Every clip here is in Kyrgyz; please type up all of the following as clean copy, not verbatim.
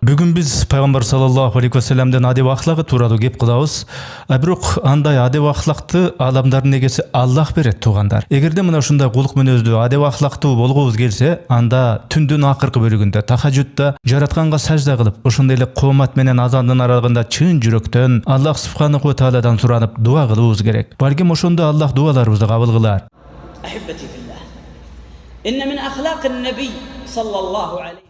Бүгүн биз пайгамбар саллаллаху алейхи вассаламдын адеп ахлагы тууралуу кеп кылабыз. Бирок андай адеп ахлакты адамдардын эгеси Аллах берет туугандар. Эгерде мына ушундай кулук мүнөздүү адеп ахлактуу болгубуз келсе, анда түндүн акыркы бөлүгүндө тахажжудда жаратканга сажда кылып, ошондой эле коомат менен азандын аралыгында чын жүрөктөн Аллах субханаху ва тааладан суранып дуа кылыбыз керек. Балким ошондо Аллах дуаларыбызды кабыл кылар.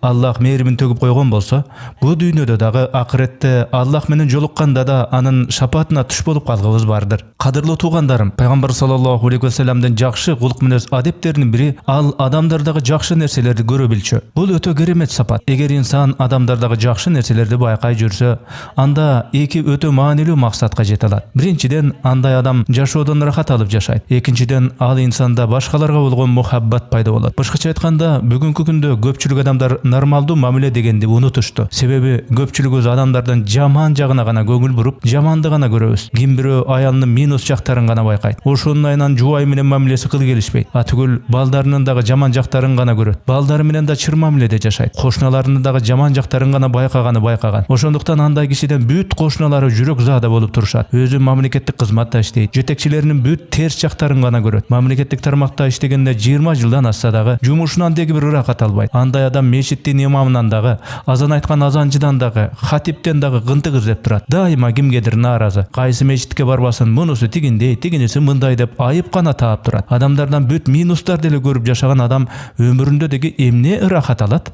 Аллах мээримин төгүп койгон болсо, бул дүйнөдө дагы акыретте Аллах менен жолукканда да анын шапаатына туш болуп калгыбыз бардыр. Кадырлуу туугандарым, пайгамбар саллаллаху алейхи вассаламдын жакшы кулук мүнөз адептеринин бири ал адамдардагы жакшы нерселерди көрө билчү. Бул өтө керемет сапат. Эгер инсан адамдардагы жакшы нерселерди байкай жүрсө, анда эки өтө маанилүү максатка жете алат. Биринчиден, андай адам жашоодон ырахат алып жашайт. Экинчиден, ал инсанда башкаларга болгон мухаббат пайда болот. Башкача айтканда, бүгүнкү күндө көпчүлүк адамдар нормалдуу мамиле дегенди унутушту. Себеби көпчүлүгүбүз адамдардын жаман жагына гана көңүл буруп, жаманды гана көрөбүз. Ким бирөө аялынын минус жактарын гана байкайт. Ошонун айынан жубай менен мамилеси кыл келишпейт. Түгүл балдарынын дагы жаман жактарын гана көрөт. Балдары менен да чыр мамиледе жашайт. Кошуналарынын дагы жаман жактарын гана байкаган. Ошондуктан андай кишиден бүт кошуналары жүрөк заада болуп турушат. Өзү мамлекеттик кызматта иштейт. Жетекчилеринин бүт терс жактарын гана көрөт. Мамлекеттик тармакта иштегенде 20 жылдан ашса дагы жумушунан деги бир ырахат албайт. Андай адам мешиттин имамынан дагы, азан айткан азанчыдан дагы, хатиптен дагы гынтык издеп турат. Дайыма кимгедир нааразы. Кайсы мешитке барбасын, мунусу тигиндей, тигинеси мындай деп айып гана таап турат. Адамдардан бүт минустар деле көрүп жашаган адам өмүрүндө деги эмне ырахат алат?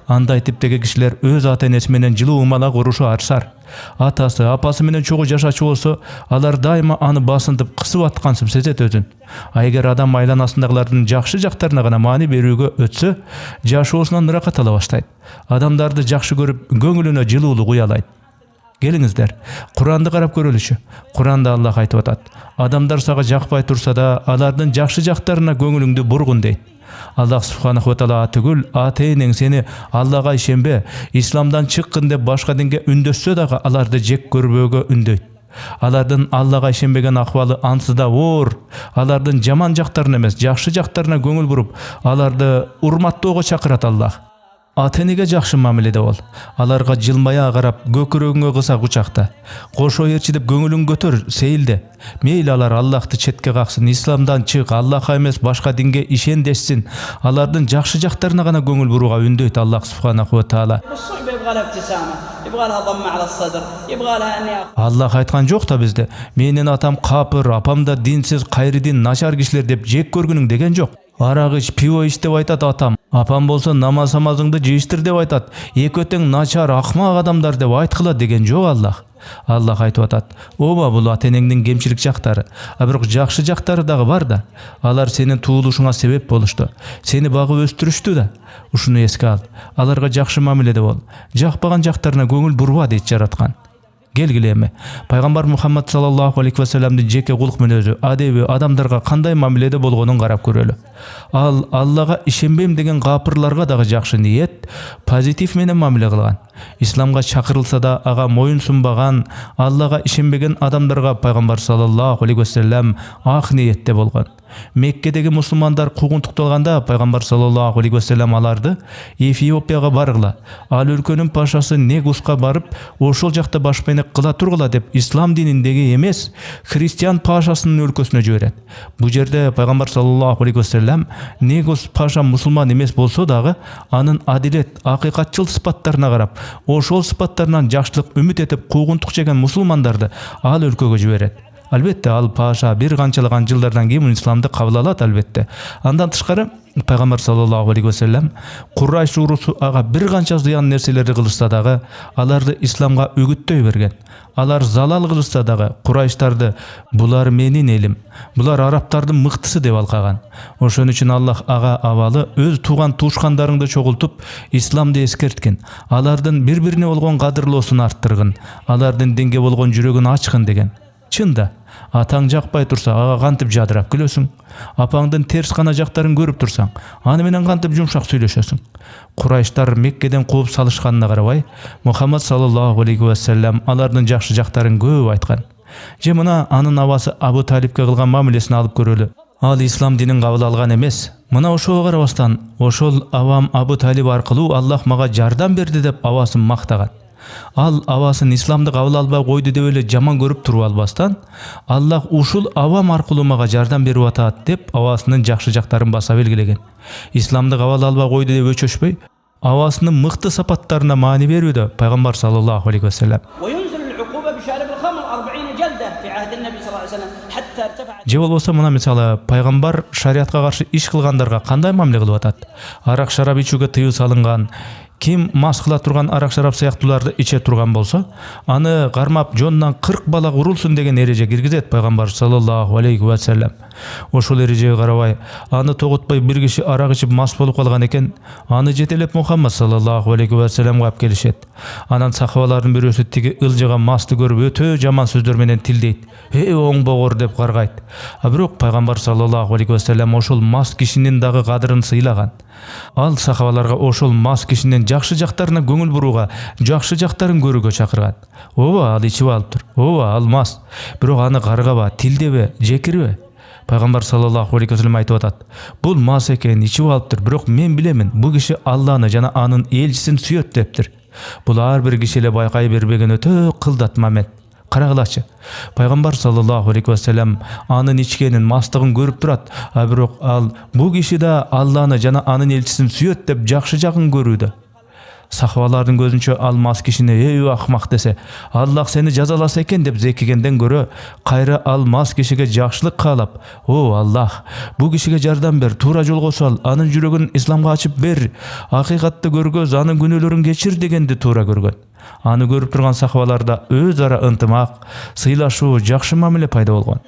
Андай типтеги кишилер өз ата-энеси менен жылуу умала курушу арсар. Атасы, апасы менен чогуу жашачу болсо, алар дайыма аны басынтып, кысып аткансып сезет өзүн. Эгер адам айланасындагылардын жакшы жактарына гана маани берүүгө өтсө, жашоосунан ырахат ала баштайт. Адамдарды жакшы көрүп, көңүлүнө жылуулук уялайт. Келиңиздер, Куранды карап көрөлүчү. Куранда Аллах айтып атат: адамдар сага жакпай турса да, алардын жакшы жактарына көңүлүңдү бургун дейт. Аллах субханаху ва таала түгүл ата-энең сени Аллага ишенбе, исламдан чыккын деп башка динге үндөшсө дагы аларды жек көрбөөгө үндөйт. Алардын Аллага ишенбеген акыбалы ансыз да оор. Алардын жаман жактарына эмес, жакшы жактарына көңүл буруп, аларды урматтоого чакырат Аллах. Ата-энеге жакшы мамиледе бол. Аларга жылмая карап, көкүрөгүңө кыса кучакта. Кошо ээрчи деп көңүлүң көтөр, сейилде. Мейли алар Аллахты четке каксын, исламдан чык, Аллахка эмес башка динге ишендешсин. Алардын жакшы жактарына гана көңүл бурууга үндөйт Аллах субханаху ва таала. Аллах айткан жок да бизде: менин атам капыр, апам да динсиз, кайридин, начар кишилер деп жек көргүнүң деген жок. Арак ич, пиво ич деп айтат атам. Апам болсо намазыңды жыйыштыр деп айтат. Экөөтең начар, акмак адамдар деп айткыла деген жок Аллах. Аллах айтып атат: ооба, бул ата-энеңдин кемчилик жактары, бирок жакшы жактары дагы бар да. Алар сенин туулушуңа себеп болушту. Сени багып өстүрүштү да. Ушуну эске ал. Аларга жакшы мамиледе бол. Жакпаган жактарына көңүл бурба дейт жараткан. Келгиле эми, пайгамбар Мухаммад саллаллаху алейхи вассаламдын жеке кулук мүнөзү, адеби адамдарга кандай мамиледе болгонун карап көрөлү. Ал Аллага ишенбейм деген капырларга дагы жакшы ниет, позитив менен мамиле кылган. Исламга чакырылса да ага моюн сунбаган, Аллага ишенбеген адамдарга пайгамбар саллаллаху алейхи вассалам ак ниетте болгон. Меккедеги мусулмандар куугунтукталганда пайгамбар саллаллаху алейхи вассалам аларды Эфиопияга баргыла. Ал өлкөнүн пашасы Негуска барып, ошол жакта башпайнек кыла тургула деп ислам дининдеги эмес, христиан пашасынын өлкөсүнө жиберет. Бу жерде пайгамбар саллаллаху алейхи вассалам Негус паша мусулман эмес болсо дагы, анын адилет, акыйкатчыл сыпаттарына карап, ошол сыпаттарынан жакшылык үмүт этип куугунтук жеген мусулмандарды ал өлкөгө жиберет. Албетте ал паша бир канчалаган жылдардан кийин исламды кабыл алат албетте. Андан тышкары пайгамбар саллаллаху алейхи вассалам Курайш урусу ага бир канча зыян нерселерди кылышса дагы, аларды исламга үгүттөй берген. Алар залал кылышса дагы Курайштарды булар менин элим, булар арабтардын мыктысы деп алкаган. Ошон үчүн Аллах ага абалы өз тууган туушкандарыңды чогултуп, исламды эскерткен. Алардын бири-бирине болгон кадырлоосун арттыргын, алардын динге болгон жүрөгүн ачкын деген. Чында, атаң жакпай турса, ага кантип жадырап күлөсүң? Апаңдын терс кана жактарын көрүп турсаң, аны менен кантип жумшак сүйлөшөсүң? Курайштар Меккеден кууп салышканына карабай, Мухаммад саллаллаху алейхи вассалам алардын жакшы жактарын көп айткан. Же мына анын абасы Абу Талибке кылган мамилесин алып көрөлү. Ал ислам динин кабыл алган эмес. Мына ошого карабастан ошол Авам Абу Талиб аркылуу Аллах мага жардам берди деп абасын мактаган. Ал абасын исламды кабыл албай койду деп эле жаман көрүп туруп албастан, Аллах ушул Авам аркылуу мага жардам берип атат деп абасынын жакшы жактарын баса белгилеген. Исламды кабыл албай койду деп өчөшпөй, абасынын мыкты сапаттарына маани берүүдө пайгамбар саллаллаху алейхи вассалам. Же болбосо мына мисалы пайгамбар шариатка каршы иш кылгандарга кандай мамиле кылып атат? Арак шарап ичүүгө тыюу салынган. Ким мас кыла турган арак шарап сыяктууларды иче турган болсо, аны кармап жонунан 40 бала урулсун деген эреже киргизет пайгамбар саллаллаху алейхи вассалам. Ошол эрежеге карабай, аны тогутпай бир киши арак ичип мас болуп калган экен, аны жетелеп Мухаммад саллаллаху алейхи вассаламга алып келишет. Анан сахабалардын бирөөсү тиги ылжыган масты көрүп өтө жаман сөздөр менен тилдейт. Оңбогор деп каргайт. А бирок пайгамбар саллаллаху алейхи вассалам ошол мас кишинин дагы кадырын сыйлаган. Ал сахабаларга ошол мас кишинин жакшы жактарына көңүл бурууга, жакшы жактарын көрүүгө чакырган. Ооба, ал ичип алыптыр. Ооба, ал мас. Бирок аны каргаба, тилдебе, жекирбе. Пайгамбар саллаллаху алейхи вассалам айтып атат. Бул мас экен, ичип алыптыр. Бирок мен билемин, бул киши Алланы жана анын элчисин сүйөт дептир. Бул ар бир киши эле байкай бербеген өтө кылдат момент. Карагылачы. Пайгамбар саллаллаху алейхи вассалам анын ичкенин, мастыгын көрүп турат, а бирок ал бул киши да Алланы жана анын элчисин сүйөт деп жакшы жагын көрүүдө. Сахабалардын көзүнчө ал мас кишини акмак десе, Аллах сени жазаласа экен деп зекигенден көрө, кайра ал мас кишиге жакшылык каалап, "О Аллах, бул кишиге жардам бер, туура жолго сал, анын жүрөгүн исламга ачып бер, акыйкатты көргөз, анын күнөөлөрүн кечир" дегенди туура көргөн. Аны көрүп турган сахабаларда өз ара ынтымак, сыйлашуу, жакшы мамиле пайда болгон.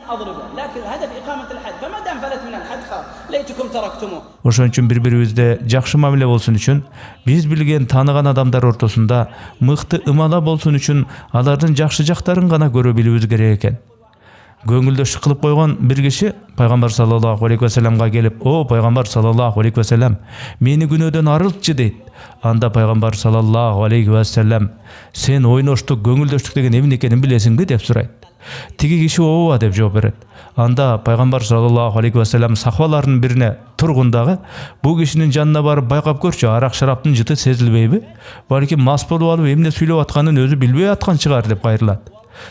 Ошон үчүн бири-бирибизде жакшы мамиле болсун үчүн, биз билген, тааныган адамдар ортосунда мыкты ымала болсун үчүн алардын жакшы жактарын гана көрө билүүбүз керек экен. Көңүлдөштүк кылып койгон бир киши пайгамбар саллаллаху алейхи вассаламга келип, "О пайгамбар саллаллаху алейхи вассалам, мени күнөөдөн арылтчы" дейт. Анда пайгамбар саллаллаху алейхи вассалам, "Сен ойноштук, көңүлдөштүк деген эмне экенин билесиңби?" деп сурайт. Тиги киши "Ооба" деп жооп берет. Анда пайгамбар саллаллаху алейхи вассалам сахабалардын бирине тургундагы, "Бул кишинин жанына барып байкап көрчү, арак шараптын жыты сезилбейби? Балким мас болуп алып эмне сүйлөп атканын өзү билбей аткан чыгар" деп кайрылат.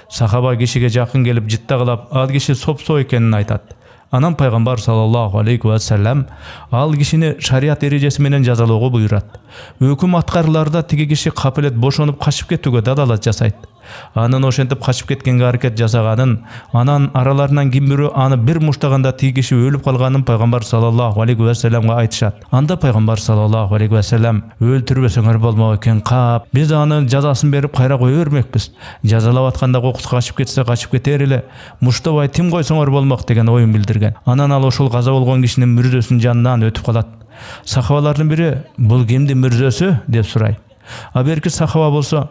Сахаба кишиге жакын келип жыттагылап, ал киши сопсо экенин айтат. Анан пайгамбар саллаллаху алейхи вассалам ал кишини шариат эрежеси менен жазалоого буйрат. Өкүм аткарыларда тиги киши капелет бошонуп качып кетүүгө дадалат жасайт. Анын ошентип качып кеткенге аракет жасаганын, анан араларынан ким бирөө аны бир муштаганда тиги киши өлүп калганын пайгамбар саллаллаху алейхи вассаламга айтышат. Анда пайгамбар саллаллаху алейхи вассалам, "Өлтүрбөсөңөр болмок экен, кап. Биз анын жазасын берип кайра кое бермекпиз. Жазалап атканда кокус качып кетсе качып кетер эле. Муштабай тим койсоңор болмок" деген оюн билдирген. Анан ал ошол каза болгон кишинин мүрзөсүнүн жанынан өтүп калат. Сахабалардын бири, "Бул кимдин мүрзөсү?" деп сурайт. А берки сахаба болсо,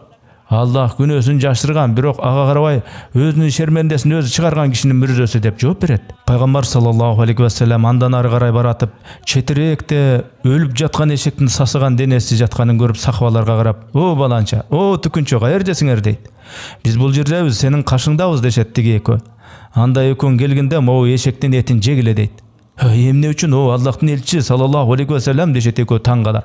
"Аллах күнөөсүн жашырган, бирок ага карабай өзүнүн шермендесин өзү чыгарган кишинин мүрзөсү" деп жооп берет. Пайгамбар саллаллаху алейхи вассалам андан ары карай баратып, четирээкте өлүп жаткан эшектин сасыган денеси жатканын көрүп сахабаларга карап, "О баланча, о түкүнчө, каердесиңер" дейт. "Биз бул жердебиз, сенин кашыңдабыз" дешет тиги экөө. Анда экөө келгенде могу эшектин этин жегиле дейт. "Эмне үчүн о Аллахтын элчиси саллаллаху алейхи вассалам" дешет экөө таң кала.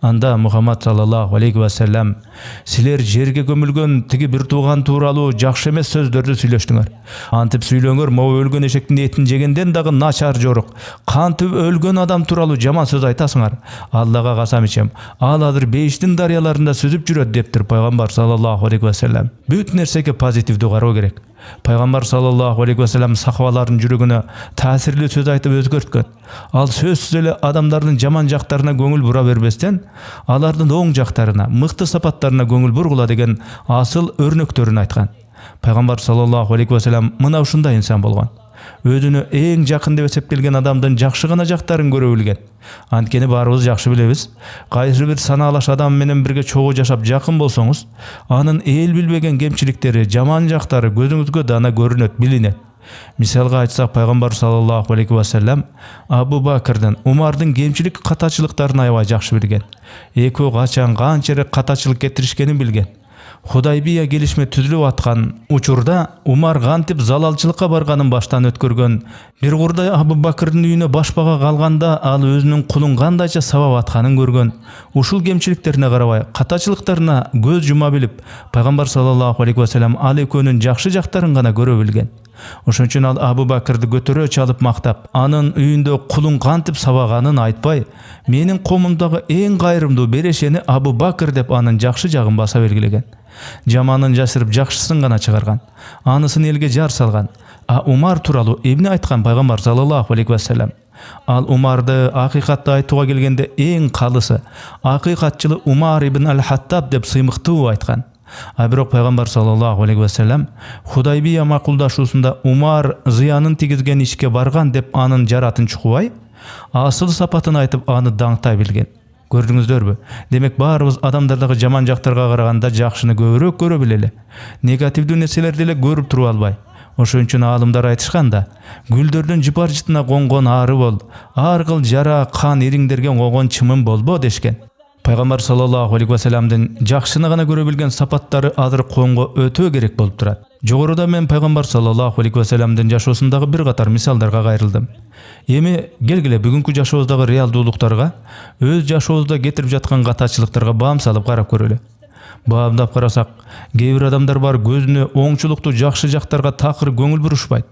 Анда Мухаммад саллаллаху алейхи вассалам, "Силер жерге көмүлгөн тиги бир тууган тууралуу жакшы эмес сөздөрдү сүйлөштүңөр. Антип сүйлөңөр, могу өлгөн эшектин этин жегенден дагы начар жорук. Кантип өлгөн адам тууралуу жаман сөз айтасыңар. Аллага касам ичем, ал азыр бейиштин дарыяларында сүзүп жүрөт" дептир пайгамбар саллаллаху алейхи вассалам. Бүт нерсеге позитивдүү кароо керек. Пайгамбар саллаллаху алейхи вассалам сахабалардын жүрөгүнө таасирлүү сөз айтып өзгөрткөн. Ал сөзсүз эле адамдардын жаман жактарына көңүл бура бербестен, алардын оң жактарына, мыкты сапаттарына көңүл бургула деген асыл өрнөктөрүн айткан. Пайгамбар саллаллаху алейхи вассалам мына ушундай инсан болгон. Өзүнө эң жакын деп эсептелген адамдын жакшы гана жактарын көрө билген. Анткени баарыбыз жакшы билебиз, кайсы бир санаалаш адам менен бирге чогуу жашап жакын болсоңуз, анын эл билбеген кемчиликтери, жаман жактары көзүңүзгө дана көрүнөт, билинет. Мисалга айтсак, пайгамбар саллаллаху алейхи вассалам Абу Бакрдын, Умардын кемчилик катачылыктарын аябай жакшы билген. Экөө качан канчалык катачылык кетиришкенин билген. Худайбия келишме түзүлүп аткан учурда Умар кантип залалчылыкка барганын баштан өткөргөн. Бир курдай Абу Бакырдын үйүнө башпага калганда ал өзүнүн кулун кандайча сабап атканын көргөн. Ушул кемчиликтерине карабай, катачылыктарына көз жума билип, пайгамбар саллаллаху алейхи ва саллям ал экөөнүн жакшы жактарын гана көрө билген. Ошон үчүн ал Абу Бакырды көтөрө чалып мактап, анын үйүндө кулун кантип сабаганын айтпай, менин коомумдагы эң кайрымдуу берешени Абу Бакыр деп анын жакшы жагын баса белгилеген. Жаманын жашырып жакшысын гана чыгарган, анысын элге жар салган. А Умар тууралуу эмне айткан пайгамбар саллаллаху алейхи ва саллям? Ал Умарды акыйкатты айтууга келгенде эң калысы, акыйкатчылы Умар ибн ал-Хаттаб деп сыймыктуу айткан. А бирок пайгамбар саллаллаху алейхи ва саллям Худайбия макулдашуусунда Умар зыянын тийгизген ишке барган деп анын жаратын чукубай, асыл сапатын айтып аны даңтай билген. Көрдүңүздөрбү? Демек баарыбыз адамдардагы жаман жактарга караганда жакшыны көбүрөөк көрө билели. Негативдүү нерселерди эле көрүп туруп албай. Ошон үчүн аалымдар айтышканда, гүлдөрдүн жыпар-жытына конгон ары бол, ар кыл жара, кан, ириңдерге конгон чымын болбо дешкен. Пайгамбар саллаллаху алейхи ва саллямдын жакшыны гана көрө билген сапаттары азыр коомго өтө керек болуп турат. Жогоруда мен пайгамбар саллаллаху алейхи ва саллямдын жашоосундагы бир катар мисалдарга кайрылдым. Эми келгиле бүгүнкү жашообуздагы реалдуулуктарга, өз жашообузда кетирип жаткан катачылыктарга баам салып карап көрөлү. Баамдап карасак, кээ бир адамдар бар көзүнө оңчулукту жакшы жактарга такыр көңүл бурушпайт.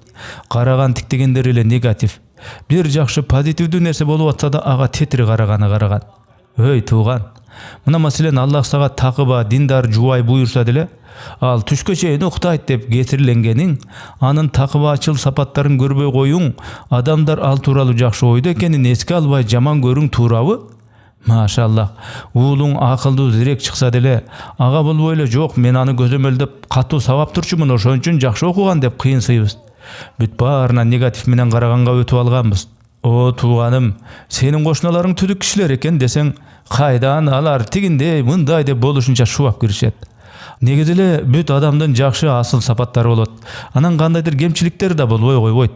Караган тиктегендер эле негатив. Бир жакшы позитивдүү нерсе болуп атса да ага тетири караган. Өй тууган, мына маселен Аллах сага такыба, диндар, жубай буйрса деле, ал түшкө чейин уктайт деп кетириленгениң, анын такыбачыл сапаттарын көрбөй коюң, адамдар ал тууралуу жакшы ойдо экенин эске албай жаман көрүң туурабы? Машаллах, уулуң акылдуу, зирек чыкса деле, ага болбой эле жок, мен аны көзөмөлдөп катуу сабап турчумун, ошон үчүн жакшы окуган деп кыйынсыйбыз. Бүт баарына негатив менен караганга өтүп алганбыз. О тууганым, сенин кошуналарың түдүк кишилер экен десең, кайдан алар тигиндей, мындай деп болушунча шубап киришет. Негизи эле бүт адамдын жакшы асыл сапаттары болот. Анан кандайдыр кемчиликтери да болбой койбойт.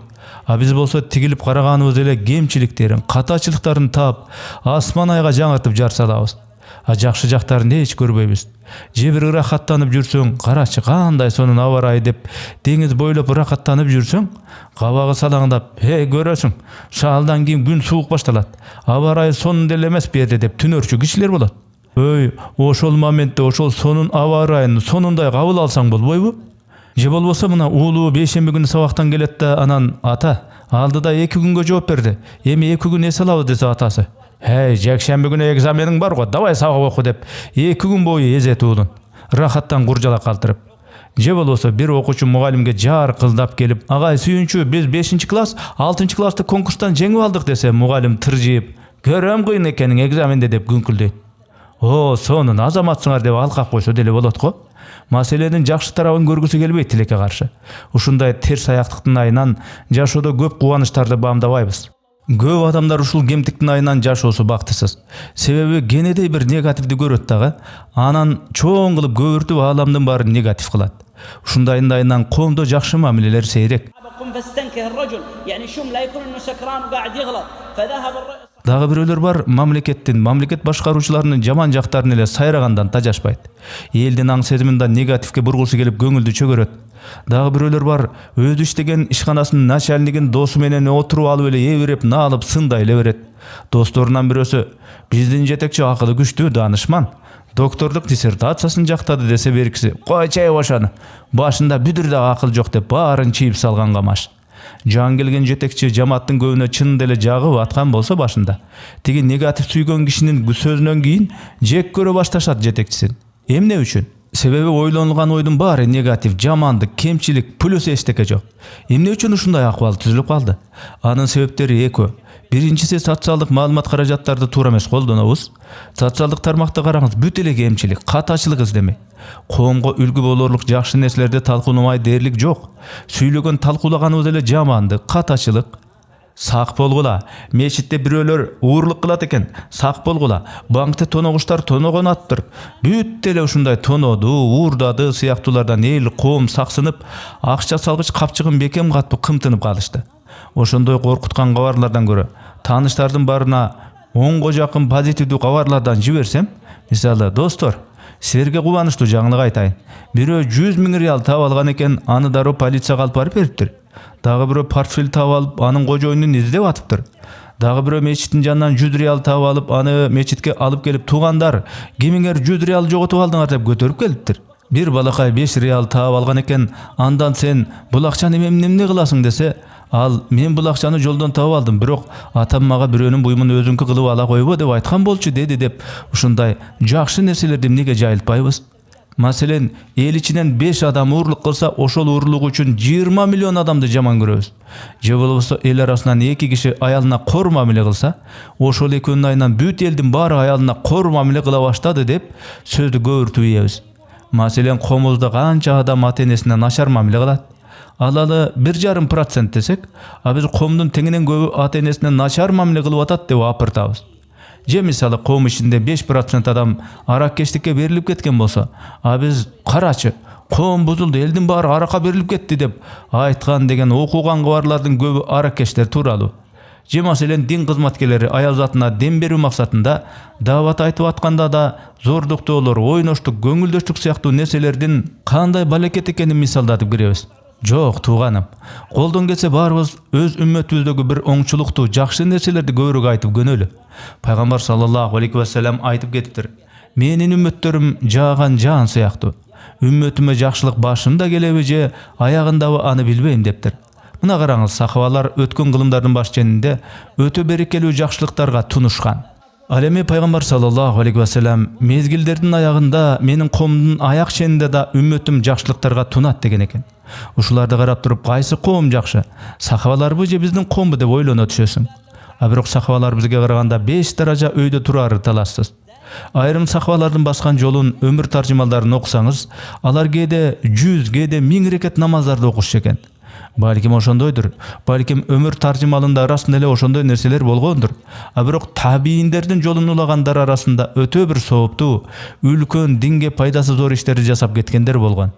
А биз болсо тигилип караганыбыз эле кемчиликтерин, катачылыктарын таап, асман айга жаңыртып жар салабыз. А жакшы жактарын эч көрбөйбүз. Же бир ырахаттанып жүрсөң, карачы кандай сонун аба ырайы деп деңиз бойлоп ырахаттанып жүрсөң, кабагы салаңдап, көрөсүң, шаалдан кийин күн суук башталат. Аба ырайы сонун деле эмес берде деп түнөрчү кишилер болот. Ошол моментте ошол сонун аба ырайын сонундай кабыл алсаң болбойбу? Же болбосо мына уулу бейшемби күнү сабактан келет да анан ата, алдыда 2 күнгө жооп берди. Эми 2 күн эс алабыз десе атасы. Жекшемби күнү экзамениң бар го, давай сабак оку деп 2 күн бою эзет уулун, рахаттан куржала калтырып. Же болбосо бир окуучу мугалимге жар кылдап келип, агай сүйүнчү, биз 5-класс, 6-класстык конкурстан жеңип алдык десе, мугалим тыржыйып, көрөм кыйын экениң экзаменде деп күңкүлдөйт. О, сонун азаматсыңар деп алкап койсо деле болот го. Маселенин жакшы тарабын көргүсү келбейт тилекке каршы. Ушундай терс аяктыктын айынан жашоодо көп кубанычтарды баамдабайбыз. Көп адамдар ушул кемтиктин айынан жашоосу бактысыз. Себеби кенедей бир негативди көрөт дагы, анан чоң кылып көбүртүп ааламдын баарын негатив кылат. Ушундайдын айынан коомдо жакшы мамилелер сейрек. Дагы бирөөлөр бар, мамлекет башкаруучуларынын жаман жактарын эле сайрагандан тажашпайт. Элдин аң сезимин да негативге бургусу келип көңүлдү чөгөрөт. Дагы бирөөлөр бар, өзү иштеген ишканасынын начальнигин досу менен отуруп алып эле эбиреп, наалып, сындай эле берет. Досторунан бирөөсү, биздин жетекчи акылы күчтүү, данышман, докторлук диссертациясын жактады десе, беркиси, кой чей ошону, башында бүдүр да акыл жок деп баарын чийип салганга маш. Жан келген жетекчи жамааттын көбүнө чын деле жагып аткан болсо башында, тиги негатив сүйгөн кишинин сөзүнөн кийин жек көрө башташат жетекчисин. Эмне үчүн? Себеби ойлонулган ойдун баары негатив, жамандык, кемчилик, плюс эчтеке жок. Эмне үчүн ушундай акыбал түзүлүп калды? Анын себептери экөө. Биринчиси, социалдык маалымат каражаттарды туура эмес колдонобуз. Социалдык тармакты караңыз, бүт эле кемчилик, катачылык издемей. Коомго үлгү болорлук жакшы нерселерди талкууламай дээрлик жок. Сүйлөгөн, талкуулаганыбыз эле жамандык, катачылык. Сак болгула, мечитте бирөөлөр уурлук кылат экен, сак болгула, банкте тоногуштар тоногон аттыр. Бүт эле ушундай тоноду, уурдады сыяктуулардан эл коом саксынып, акча салгыч капчыгын бекем катып кымтынып калышты. Ошондой коркуткан кабарлардан көрө, тааныштардын барына 10го жакын позитивдүү кабарлардан жиберсем, мисалы, достор, Силерге кубанычтуу жаңылык айтайын. Бирөө 100 000 реал таап алган экен, аны дароо полицияга алып барып бериптир. Дагы бирөө портфель таап алып, анын кожоюнун издеп атыптыр. Дагы бирөө мечиттин жанынан 100 реал таап алып, аны мечитке алып келип, туугандар, кимиңер 100 реал жоготуп алдыңар деп көтөрүп келиптир. Бир балакай 5 реал таап алган экен, андан сен бул акчаны эмне кыласың десе, ал мен бул акчаны жолдон таап алдым, бирок атам мага бирөөнүн буйумун өзүңкү кылып ала койбо деп айткан болчу деди деп, ушундай жакшы нерселерди эмнеге жайылтпайбыз? Маселен, эл ичинен 5 адам уурлук кылса, ошол уурлук үчүн 20 миллион адамды жаман көрөбүз. Же болбосо эл арасынан 2 киши аялына кор мамиле кылса, ошол экөөнүн айынан бүт элдин баары аялына кор мамиле кыла баштады деп сөздү көбүртүп ийебиз. Маселен, комузда канча адам ата-энесине начар мамиле кылат? Алалы 1,5% десек, а биз комдун теңинен көбү ата-энесине начар мамиле кылып атат деп апыртабыз. Же мисалы ком ичинде 5% адам араккештикке берилип кеткен болсо, а биз карачы, ком бузулду, элдин баары аракка берилип кетти деп айткан деген окуганга барлардын көбү араккештер тууралуу. Же маселен дин кызматкерлери аял затына дем берүү максатында даават айтып атканда да зордуктоолор, ойноштук, көңүлдөштүк сыяктуу нерселердин кандай балекет экенин мисалдатып беребиз. Жок, тууганым. Колдон келсе баарыбыз өз үммөтүбүздөгү бир оңчулуктуу, жакшы нерселерди көбүрөөк айтып көнөлү. Пайгамбар саллаллаху алейхи ва саллям айтып кетиптир. Менин үммөттөрүм жааган жаан сыяктуу. Үммөтүмө жакшылык башында келеби же аягындабы аны билбейм дептир. Мына караңыз, сахабалар өткөн кылымдардын баш ченинде өтө берекелүү жакшылыктарга тунушкан. Ал эми пайгамбар саллаллаху алейхи ва саллям мезгилдердин аягында менин коомдун аяк ченинде да үммөтүм жакшылыктарга тунат деген экен. Ушуларды карап туруп, кайсы коом жакшы? Сахабаларбы же биздин коомбу деп ойлоно түшөсүң. А бирок сахабалар бизге караганда 5 даража өйдө турары талассыз. Айрым сахабалардын баскан жолун, өмүр таржымалдарын окусаңыз, алар кээде 100, кээде 1000 рекет намаздарды окушчу экен. Балким ошондойдур. Балким өмүр таржымалында арасында эле ошондой нерселер болгондур. А бирок табийиндердин жолун улагандар арасында өтө бир сооптуу, үлкөн динге пайдасы зор иштерди жасап кеткендер болгон.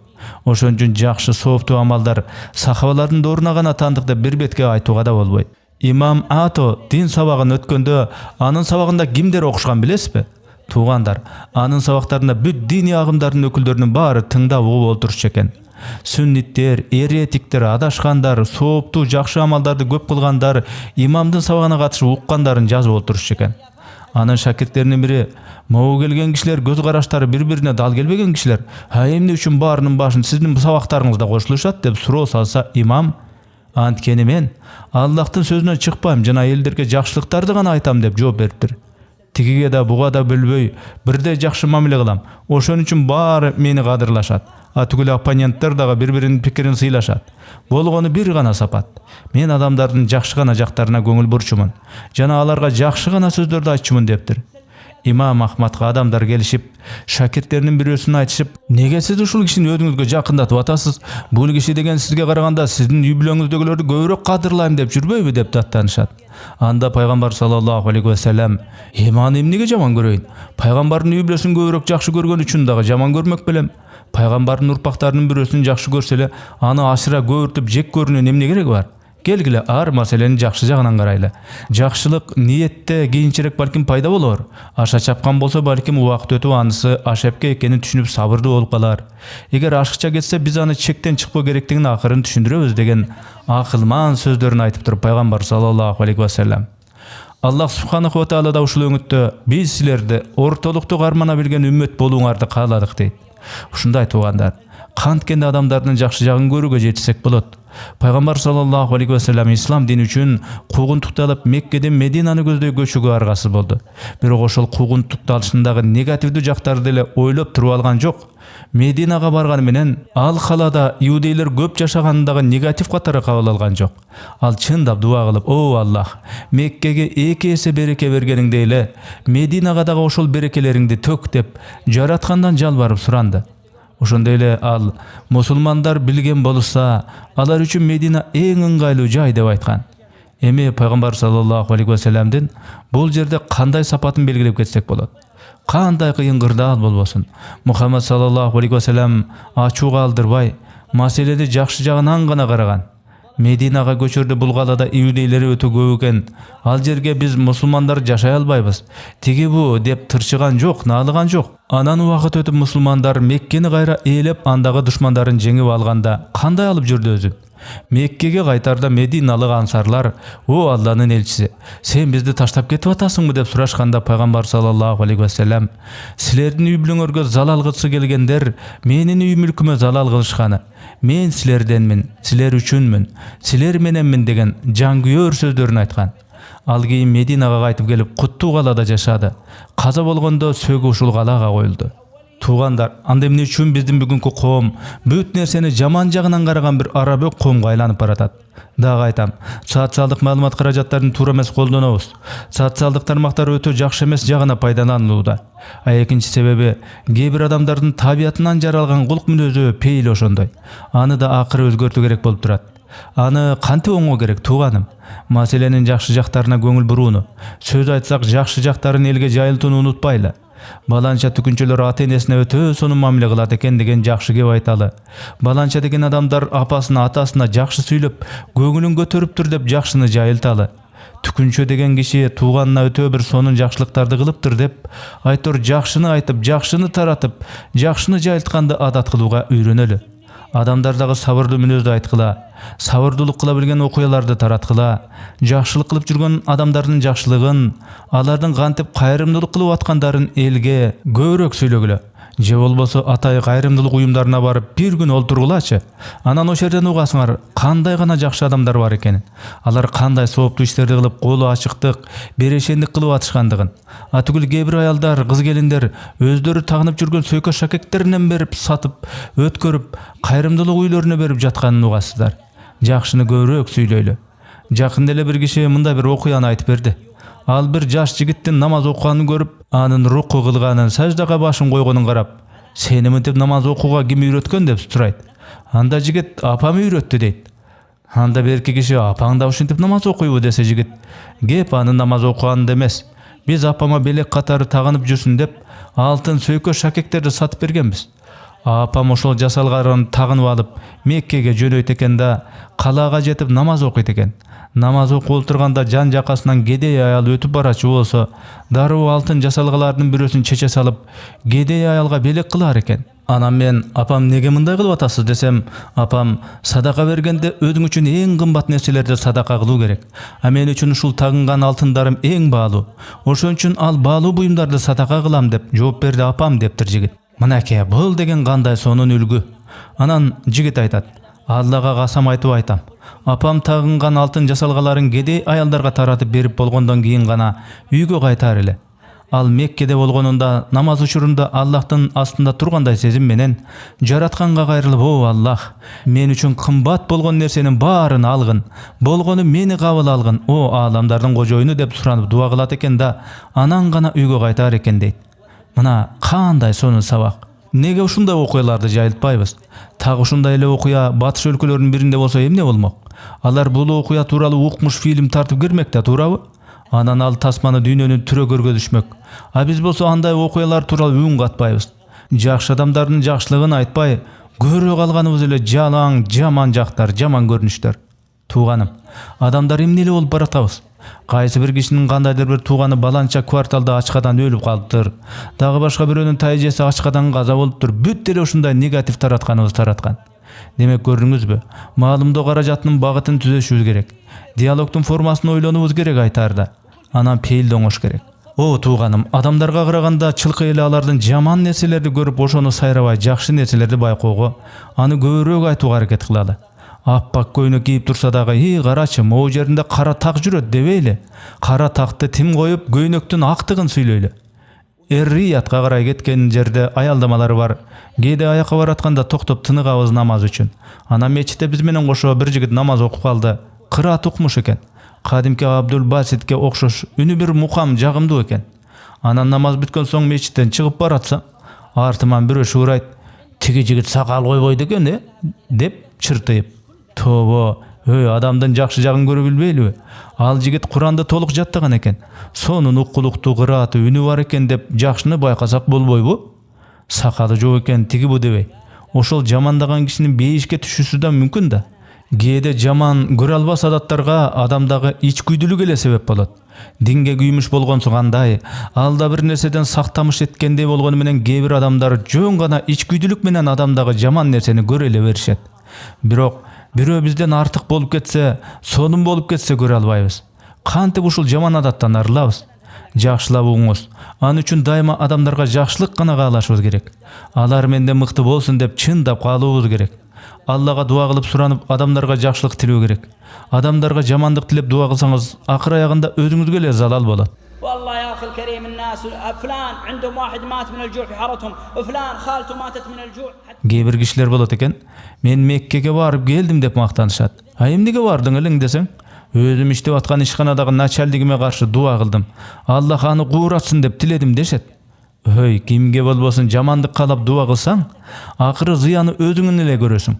Ошон үчүн жакшы сооптуу амалдар сахабалардын дооруна гана таандык деп бир бетке айтууга да болбойт. Имам Ато дин сабагын өткөндө анын сабагында кимдер окушкан билесизби? Туугандар, анын сабактарында бүт диний агымдардын өкүлдөрүнүн баары тыңдап угуп отурчу экен. Сүнниттер, эретиктер, адашкандар, сооптуу жакшы амалдарды көп кылгандар, имамдын сабагына катышып уккандарын жазып отурчу экен. Анын шакирттеринин бири, могу келген кишилер көз караштары бири-бирине дал келбеген кишилер, эмне үчүн баарынын башын сиздин сабактарыңызда кошулушат деп суроо салса, имам, анткени мен Аллахтын сөзүнөн чыкпайм жана элдерге жакшылыктарды гана айтам деп жооп бериптир. Тигиге да буга да бөлбөй, бирдей жакшы мамиле кылам. Ошон үчүн баары мени кадырлашат. А түгүл оппоненттер дагы бири-биринин пикирин сыйлашат. Болгону бир гана сапат. Мен адамдардын жакшы гана жактарына көңүл бурчумун. Жана аларга жакшы гана сөздөрдү айтчумун дептир. Имам Ахмадга адамдар келишип, шакирттеринин бирөөсүн айтышып, неге сиз ушул кишини өзүңүзгө жакындатып атасыз? Бул киши деген сизге караганда сиздин үй бүлөңүздөгүлөрдү көбүрөөк кадырлайм деп жүрбөйбү деп даттанышат. Анда пайгамбар саллаллаху алейхи ва саллям, аны эмнеге жаман көрөйүн? Пайгамбардын үй бүлөсүн көбүрөөк жакшы көргөн үчүн дагы жаман көрмөк белем. Пайгамбардын урпактарынын бирөөсүн жакшы көрсө эле, аны ашыра көбүртүп жек көрүүнүн эмне кереги бар? Келгиле ар маселенин жакшы жагынан карайлы. Жакшылык ниетте кийинчерээк балким пайда болор. Аша чапкан болсо балким убакыт өтүп анысы ашепке экенин түшүнүп сабырдуу болуп калар. Эгер ашыкча кетсе биз аны чектен чыкпоо керектигин акырын түшүндүрөбүз деген акылман сөздөрүн айтып туруп пайгамбар саллаллаху алейхи ва саллям. Аллах субханаху ва таала да ушул өңүттө биз силерди ортолукту кармана билген үммөт болууңарды кааладык дейт. Ушундай туугандар, канткенде адамдардын жакшы жагын көрүүгө жетсек болот. Пайгамбар саллаллаху алейхи ва саллям ислам дини үчүн куугунтукту алып Меккеден Мединаны көздөй көчүүгө аргасыз болду. Бирок ошол куугунтукту алышындагы негативдүү жактарды деле ойлоп туруп алган жок. Мединага барганы менен ал калада иудейлер көп жашаганындагы негатив катары кабыл алган жок. Ал чындап дуа кылып, "О Аллах, Меккеге 2 эсе береке бергениңдей эле Мединага дагы ошол берекелериңди төк" деп жараткандан жалбарып суранды. Ошондой эле ал мусулмандар билген болса, алар үчүн Медина эң ыңгайлуу жай деп айткан. Эми пайгамбар саллаллаху алейхи ва саллямдын бул жерде кандай сапатын белгилеп кетсек болот? Кандай кыйын кырдаал болбосун, Мухаммад саллаллаху алейхи ва саллям ачууга алдырбай, маселени жакшы жагынан гана караган. Мединага көчөрдө бул калада иудейлер өтө көп экен. Ал жерге биз мусулмандар жашай албайбыз. Тиги бу деп тырчыган жок, наалыган жок. Анан убакыт өтүп мусулмандар Меккени кайра ээлеп, андагы душмандарын жеңип алганда кандай алып жүрдү өзүн? Меккеге кайтарда мединалык ансарлар: "О Алланын элчиси, сен бизди таштап кетип атасыңбы?" деп сурашканда пайгамбар саллаллаху алейхи вассалам: "Силердин үй бүлөңөргө залал кылсы келгендер менин үй мүлкүмө залал кылышканы. Мен силерденмин, силер үчүнмүн, силер мененмин" деген жангүйөр сөздөрүн айткан. Ал кийин Мединага кайтып келип, куттуу калада жашады. Каза болгондо сөөгү ушул калага коюлду. Туугандар, анда эмне үчүн биздин бүгүнкү коом бүт нерсени жаман жагынан караган бир арабөк коомго айланып баратат? Дагы айтам, социалдык маалымат каражаттарын туура эмес колдонобуз. Социалдык тармактар өтө жакшы эмес жагына пайдаланылууда. Экинчи себеби, кээ бир адамдардын табиятынан жаралган кулк мүнөзү пейили ошондой. Аны да акыры өзгөртүү керек болуп турат. Аны кантип оңгоо керек, тууганым? Маселенин жакшы жактарына көңүл бурууну, сөз айтсак жакшы жактарын элге жайылтууну унутпайлы. Баланча түкүнчөлөр ата-энесине өтө сонун мамиле кылат экен деген жакшы кеп айталы. Баланча деген адамдар апасына, атасына жакшы сүйлөп, көңүлүн көтөрүптүр деп жакшыны жайылталы. Түкүнчө деген киши тууганына өтө бир сонун жакшылыктарды кылыптыр деп, айтор жакшыны айтып, жакшыны таратып, жакшыны жайылтканды адат кылууга үйрөнөлү. Адамдардагы сабырдуу мүнөздү айткыла, сабырдуулук кыла билген окуяларды тараткыла, жакшылык кылып жүргөн адамдардын жакшылыгын, алардын кантип кайрымдуулук кылып аткандарын элге көбүрөөк сүйлөгүлө. Же болбосо атайы кайрымдуулук уюмдарына барып бир күн олтургулачы. Анан ошол жерден угасыңар кандай гана жакшы адамдар бар экенин. Алар кандай сооптуу иштерди кылып, колу ачыктык, берешендик кылып атышкандыгын. Түгүл кээ бир аялдар, кыз келиндер өздөрү тагынып жүргөн сөйкө шакектеринен берип сатып, өткөрүп, кайрымдуулук үйлөрүнө берип жатканын угасыздар. Жакшыны көбүрөөк сүйлөйлү. Жакында эле бир киши мындай бир окуяны айтып берди. Ал бир жаш жигиттин намаз окуганын көрүп, анын руку кылганын, саждага башын койгонун карап, "Сени мынтип намаз окууга ким үйрөткөн?" деп сурайт. Анда жигит: "Апам үйрөттү" дейт. Анда берки киши: "Апаң да ушинтип намаз окуйбу?" десе жигит: "Кеп анын намаз окуганында эмес. Биз апама белек катары тагынып жүрсүн деп, алтын сөйкө шакектерди сатып бергенбиз. Апам ошол жасалгарын тагынып алып, Меккеге жөнөйт экен да, калаага жетип намаз окуйт экен. Намаз окуп отурганда жан жакасынан кедей аял өтүп барачу болсо, дароо алтын жасалгалардын бирөөсүн чече салып, кедей аялга белек кылар экен. Анан мен: "Апам неге мындай кылып атасыз?" десем, апам: "Садака бергенде өзүң үчүн эң кымбат нерселерди садака кылуу керек. А мен үчүн ушул тагынган алтындарым эң баалуу. Ошон үчүн ал баалуу буюмдарды садака кылам" деп жооп берди апам, дептир жигит. Мынакей, бул деген кандай сонун үлгү. Анан жигит айтат: "Аллага касам айтып айтам. Апам тагынган алтын жасалгаларын кедей аялдарга таратып берип болгондон кийин гана үйгө кайтар эле. Ал Меккеде болгонунда намаз учурунда Аллахтын астында тургандай сезим менен жаратканга кайрылып: "О Аллах, мен үчүн кымбат болгон нерсенин баарын алгын. Болгону мени кабыл алгын, о ааламдардын кожоюну" деп суранып дуа кылат экен да, анан гана үйгө кайтар экен дейт. Мына кандай сонун сабак. Неге ушундай окуяларды жайылтпайбыз? Так ушундай эле окуя батыш өлкөлөрүнүн биринде болсо эмне болмок? Алар бул окуя тууралуу укмуш фильм тартып кирмек да, туурабы? Анан ал тасманы дүйнөнүн түрөгөргө түшмөк. А биз болсо андай окуялар тууралуу үн катпайбыз. Жакшы адамдардын жакшылыгын айтпай, көрө калганыбыз эле жалаң, жаман жактар, жаман көрүнүштөр. Тууганым, адамдар эмне эле болуп баратабыз? Кайсы бир кишинин кандайдыр бир тууганы баланча кварталда ачкадан өлүп калыптыр. Дагы башка бирөөнүн тайжеси ачкадан каза болуптур. Бүт эле ушундай негатив таратканыбыз тараткан. Демек көрдүңүзбү? Маалымдоо каражатынын багытын түзөшүбүз керек. Диалогдун формасын ойлонубуз керек айтаарда. Анан пейилди оңош керек. О тууганым, адамдарга караганда чылкы эле алардын жаман нерселерди көрүп, ошону сайрабай жакшы нерселерди байкоого, аны көбүрөөк айтууга аракет кылалы. Аппак көйнөк кийип турса дагы: "Карачы, могу жеринде кара так жүрөт" дебейли. Кара такты тим коюп, көйнөктүн актыгын сүйлөйлү. Эр-Риядка карай кеткен жерде аялдамалары бар. Кээде аякка баратканда токтоп тыныгабыз намаз үчүн. Анан мечитте биз менен кошо бир жигит намаз окуп калды. Кыраат укмуш экен. Кадимки Абдул Баситке окшош үнү бир мукам, жагымдуу экен. Анан намаз бүткөн соң мечиттен чыгып баратсам, артыман бирөө шуурайт: "Тиги жигит сакал койбойт экен, деп чыртыйып. Тобо, адамдын жакшы жагын көрө билбейлиби? Ал жигит Куранды толук жаттаган экен. Сонун укулуктуу кырааты үнү бар экен деп жакшыны байкасак болбойбу? Сакалы жок экен, тиги бу дебей. Ошол жамандаган кишинин бейишке түшүүсү да мүмкүн да. Кээде жаман көрө албас адаттарга адамдагы ичкүйдүүлүк эле себеп болот. Динге күймүш болгонсуң андай, алда бир нерседен сактамыш эткендей болгону менен кээ бир адамдар жөн гана ичкүйдүүлүк менен адамдагы жаман нерсени көрө эле беришет. Бирок бирөө бизден артык болуп кетсе, сонун болуп кетсе көрө албайбыз. Кантип ушул жаман адаттан арылабыз? Жакшылап угуңуз. Ан үчүн дайыма адамдарга жакшылык гана каалашыбыз керек. Алар менден мыкты болсун деп чындап каалообуз керек. Аллага дуа кылып суранып, адамдарга жакшылык тилөө керек. Адамдарга жамандык тилеп дуа кылсаңыз, акыр аягында өзүңүзгө эле залал болот. والله يا أخي الكريم الناس فلان عندهم واحد مات من الجوع في حارتهم وفلان خالته ماتت من الجوع. Кээ бир кишилер болот экен, мен Меккеге барып келдим деп мактанышат. Эмнеге бардың элең десең, өзүм иштеп аткан ишканадагы начальнигиме каршы дуа кылдым. Аллах аны кууратсын деп тиледим дешет. Өй, кимге болбосун жамандык каалап дуа кылсаң, акыры зыяны өзүңүн эле көрөсүң.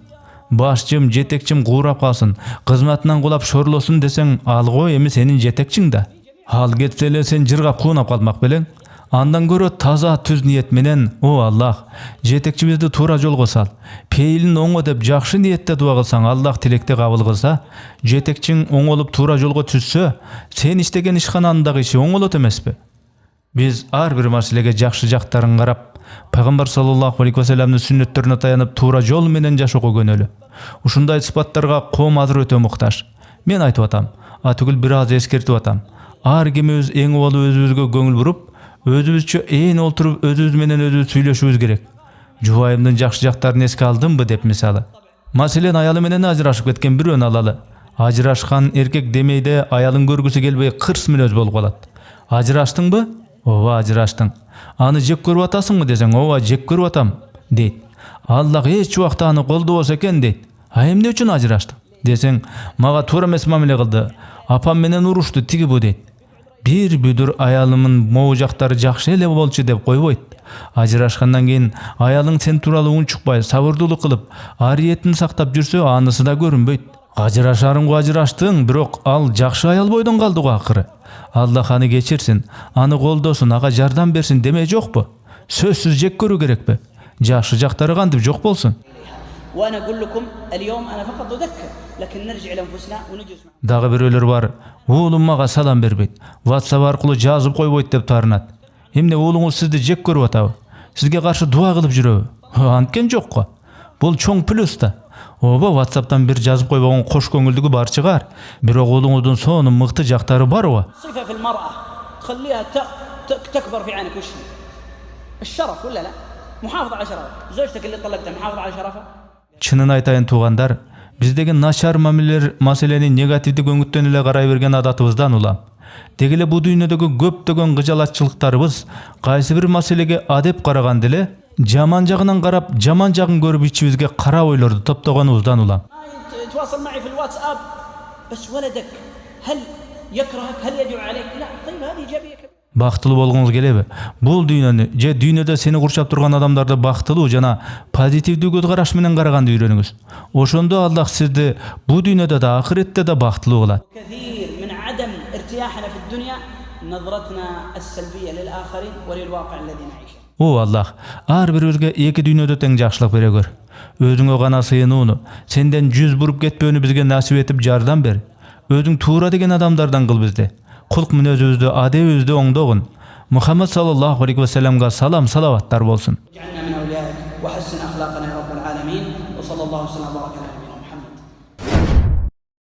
Башчым, жетекчим куурап калсын, кызматынан кулап шорлосун десең, ал го эми сенин жетекчиң да. Ал кетсе эле сен жыргап куунап калмак белең. Андан көрө таза түз ниет менен, о Аллах, жетекчибизди туура жолго сал. Пейлин оңго деп жакшы ниетте дуа кылсаң, Аллах тилекти кабыл кылса, жетекчиң оңолуп туура жолго түшсө, сен иштеген ишканандагы иши оңолот эмеспи? Биз ар бир маселеге жакшы жактарын карап, Пайгамбар саллаллаху алейхи ва салламдын сүннөттөрүнө таянып туура жол менен жашоого көнөлү. Ушундай сыпаттарга коом азыр өтө муктаж. Мен айтып атам, түгүл бир аз эскертип атам. Ар кимибиз эң убалы өзүбүзгө көңүл буруп, өзүбүзчө ээн олтуруп өзүбүз менен өзүбүз сүйлөшүбүз керек. Жубайымдын жакшы жактарын эске алдымбы деп мисалы. Маселен, аялы менен ажырашып кеткен бирөөнү алалы. Ажырашкан эркек демейде аялын көргүсү келбей кырс мүнөз болуп калат. Ажыраштыңбы? Ооба, ажыраштың. Аны жек көрүп атасыңбы десең, ооба, жек көрүп атам, дейт. Аллах эч убакта аны колдобосо экен дейт. Эмне үчүн ажыраштың? Десең, мага туура эмес мамиле кылды. Апам менен урушту, тиги бу дейт. Бир бүдүр аялымын могу жактары жакшы эле болчу деп койбойт. Ажырашкандан кийин аялың сен тууралуу унчукпай, сабырдуулук кылып, ариетин сактап жүрсө, анысы да көрүнбөйт. Ажырашарыңго ажыраштың, бирок ал жакшы аял бойдон калды го акыры. Аллах аны кечирсин, аны колдосун, ага жардам берсин демей жокпу? Сөзсүз жек көрүү керекпи? Жакшы жактары кантип жок болсун? وأنا أقول لكم اليوم أنا فقط أذكر لكن نرجع لأنفسنا ونجلس. Дагы бирөөлөр бар. Уулум мага салам бербейт. WhatsApp аркылуу жазып койбойт деп тарынат. Эмне уулуңуз сизди жек көрүп атабы? Сизге каршы дуа кылып жүрөбү? Анткен жок го. Бул чоң плюс да. Ооба, WhatsApp'тан бир жазып койбогон кош көңүлдүгү бар чыгар. Бирок уулуңуздун сонун мыкты жактары бар го. صفة في المرأة تخليها تكبر في عينك وش الشرف ولا لا؟ محافظة على شرفها. زوجتك اللي طلقتها محافظة على شرفها. Чынын айтайын туугандар, биздеги начар мамилелер маселени негативдик өңүттөн эле карай берген адатыбыздан улам. Деги эле бу дүйнөдөгү көптөгөн кыжалатчылыктарыбыз кайсы бир маселеге адеп караганда эле жаман жагынан карап, жаман жагын көрүп ичибизге кара ойлорду топтогонубуздан улам. تواصل معي في الواتساب بس ولدك هل يكرهك هل يدعو عليك؟ لا طيب هذه إيجابية كبيرة. Бактылуу болгоңуз келеби? Бул дүйнөнү же дүйнөдө сени курчап турган адамдарды бактылуу жана позитивдүү көз караш менен караганды үйрөнүңүз. Ошондо Аллах сизди бу дүйнөдө да ахиретте да бактылуу кылат. كثير من عدم ارتياحنا في الدنيا نظرتنا السلبية للآخرين وللواقع الذي نعيشه. О Аллах, ар бирибизге эки дүйнөдө тең жакшылык бере көр. Өзүңө гана сыйынууну, сенден жүз буруп кетпөөнү бизге насип етип жардам бер. Өзүң туура деген адамдардан кыл бизди. Кулк мүнөзүбүздү, адебибизди оңдогун. Мухаммад саллаллаху алейхи ва салламга салам салаваттар болсун. اجعلنا من أوليائك وحسن أخلاقنا يا رب العالمين وصلى الله وسلم وبارك على نبينا محمد.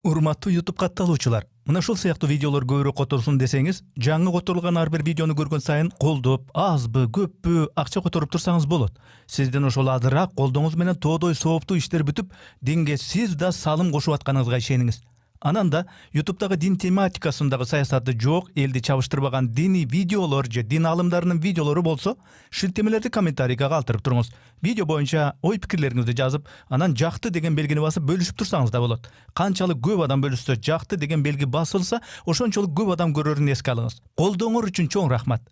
Урматтуу YouTube катталуучулар, мына ушул сыяктуу видеолор көбүрөөк которсун десеңиз, жаңы которулган ар бир видеону көргөн сайын колдоп, азбы, көппү акча которуп турсаңыз болот. Сиздин ошол азыраак колдооңуз менен тоодой сооптуу иштер бүтүп, динге сиз да салым кошуп атканыңызга ишениңиз. Анан да YouTube'дагы дин тематикасындагы саясаты жок, элди чабыштырбаган диний видеолор же дин алымдарынын видеолору болсо, шилтемелерди комментарийге калтырып туруңуз. Видео боюнча ой пикирлериңизди жазып, анан жакты деген белгини басып бөлүшүп турсаңыз да болот. Канчалык көп адам бөлүшсө, жакты деген белги басылса, ошончолук көп адам көрөрүн эске алыңыз. Колдооңор үчүн чоң рахмат.